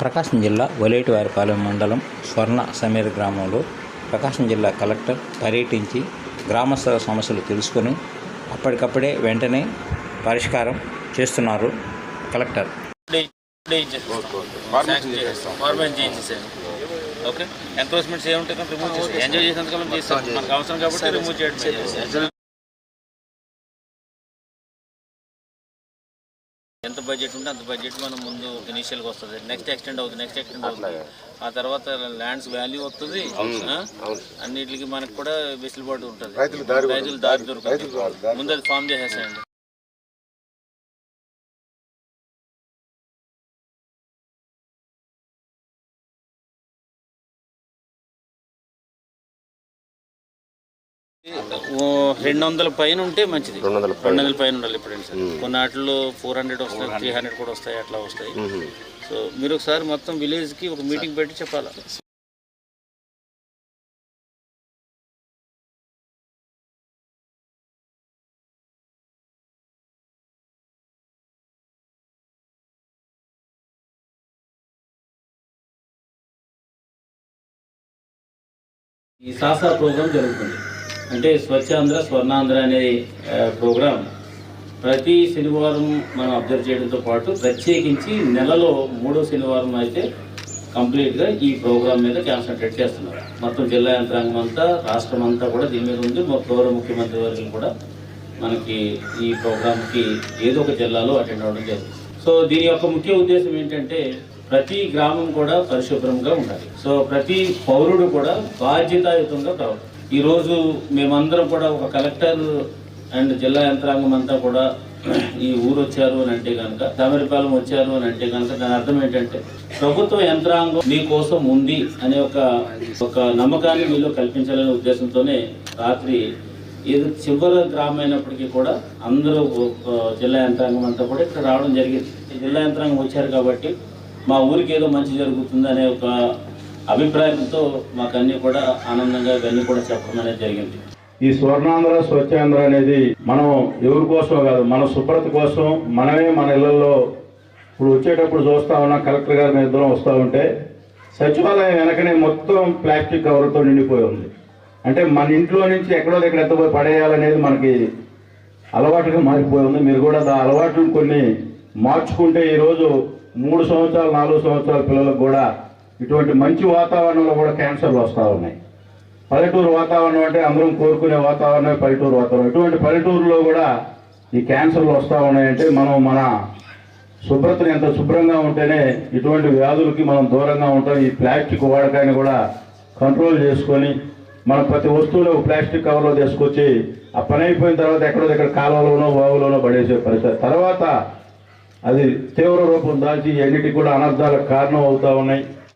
ప్రకాశం జిల్లా వలేటివారిపాలెం మండలం స్వర్ణ సమీర గ్రామంలో ప్రకాశం జిల్లా కలెక్టర్ పర్యటించి గ్రామస్తుల సమస్యలు తెలుసుకొని అప్పటికప్పుడే వెంటనే పరిష్కారం చేస్తున్నారు కలెక్టర్. ఓకే, ఎంక్రోచ్మెంట్స్ ఏముంటే రిమూవ్ చేసి ఎంజాయ్ చేసినంతకాలం చేస్తాం, మనకు అవసరం కాబట్టి రిమూవ్ చేయడం. ఎంత బడ్జెట్ ఉంటే అంత బడ్జెట్ మనం ముందు ఇనిషియల్గా వస్తుంది, నెక్స్ట్ ఎక్స్టెండ్ అవుతుంది, ఆ తర్వాత ల్యాండ్స్ వాల్యూ వస్తుంది, అన్నిటికి మనకు కూడా వెసులుబాటు ఉంటుంది, రైతులు దారి దొరుకుతుంది. ముందు అది ఫామ్ చేసేసాయండి. $200 పైన ఉంటే మంచిది, 200 పైన ఉండాలి ఎప్పుడైనా సార్. కొన్ని వాటిలో 400 వస్తాయి, 300 కూడా వస్తాయి, అట్లా వస్తాయి. సో మీరు ఒకసారి మొత్తం విలేజ్కి ఒక మీటింగ్ పెట్టి చెప్పాలి. ఈ సాసా ప్రోగ్రాం జరుగుతుంది అంటే స్వచ్ఛాంధ్ర స్వర్ణాంధ్ర అనే ప్రోగ్రాం ప్రతి శనివారం మనం అబ్జర్వ్ చేయడంతో పాటు ప్రత్యేకించి నెలలో 3వ శనివారం అయితే కంప్లీట్గా ఈ ప్రోగ్రాం మీద కాన్సన్ట్రేట్ చేస్తున్నారు. మొత్తం జిల్లా యంత్రాంగం అంతా, రాష్ట్రం అంతా కూడా దీని మీద ఉంది. గౌరవ ముఖ్యమంత్రి వర్గం కూడా మనకి ఈ ప్రోగ్రాంకి ఏదో ఒక జిల్లాలో అటెండ్ అవ్వడం జరుగుతుంది. సో దీని యొక్క ముఖ్య ఉద్దేశం ఏంటంటే ప్రతి గ్రామం కూడా పరిశుభ్రంగా ఉండాలి. సో ప్రతి పౌరుడు కూడా బాధ్యతాయుతంగా కావాలి. ఈరోజు మేమందరం కూడా ఒక కలెక్టర్ అండ్ జిల్లా యంత్రాంగం అంతా కూడా ఈ ఊరు వచ్చారు అని అంటే కనుక, సమీరపాలెం వచ్చారు అని అంటే కనుక దాని అర్థం ఏంటంటే ప్రభుత్వ యంత్రాంగం మీకోసం ఉంది అనే ఒక నమ్మకాన్ని మీలో కల్పించాలనే ఉద్దేశంతోనే రాత్రి ఏదో చివరి గ్రామం అయినప్పటికీ కూడా అందరూ జిల్లా యంత్రాంగం అంతా కూడా ఇక్కడ రావడం జరిగింది. జిల్లా యంత్రాంగం వచ్చారు కాబట్టి మా ఊరికి ఏదో మంచి జరుగుతుంది అనే ఒక అభిప్రాయంతో మాకు అన్నీ కూడా ఆనందంగా ఇవన్నీ కూడా చెప్పడం అనేది జరిగింది. ఈ స్వర్ణాంధ్ర స్వచ్ఛాంధ్ర అనేది మనం ఎవరి కోసం కాదు, మన శుభ్రత కోసం మనమే మన ఇళ్లలో ఇప్పుడు వచ్చేటప్పుడు చూస్తూ ఉన్నాం. కలెక్టర్ గారు ఇద్దరం వస్తూ ఉంటే సచివాలయం వెనకనే మొత్తం ప్లాస్టిక్ కవర్తో నిండిపోయి ఉంది. అంటే మన ఇంట్లో నుంచి ఎక్కడో దగ్గర ఎత్తపోయి పడేయాలనేది మనకి అలవాటుగా మారిపోయి ఉంది. మీరు కూడా ఆ అలవాట్లు కొన్ని మార్చుకుంటే ఈరోజు 3 సంవత్సరాలు 4 సంవత్సరాల పిల్లలకు కూడా ఇటువంటి మంచి వాతావరణంలో కూడా క్యాన్సర్లు వస్తూ ఉన్నాయి. పల్లెటూరు వాతావరణం అంటే అందరం కోరుకునే వాతావరణమే పల్లెటూరు వాతావరణం. ఇటువంటి పల్లెటూరులో కూడా ఈ క్యాన్సర్లు వస్తూ ఉన్నాయంటే మనం మన శుభ్రతను ఎంత శుభ్రంగా ఉంటేనే ఇటువంటి వ్యాధులకి మనం దూరంగా ఉంటాం. ఈ ప్లాస్టిక్ వాడకాన్ని కూడా కంట్రోల్ చేసుకొని మనం ప్రతి వస్తువులో ప్లాస్టిక్ కవర్లో తీసుకొచ్చి ఆ పని అయిపోయిన తర్వాత ఎక్కడో దగ్గర కాలువలోనో వాగులోనో పడేసే పరిస్థితి, తర్వాత అది తీవ్ర రూపం దాల్చి ఎన్నిటికి కూడా అనర్థాలకు కారణం అవుతూ ఉన్నాయి.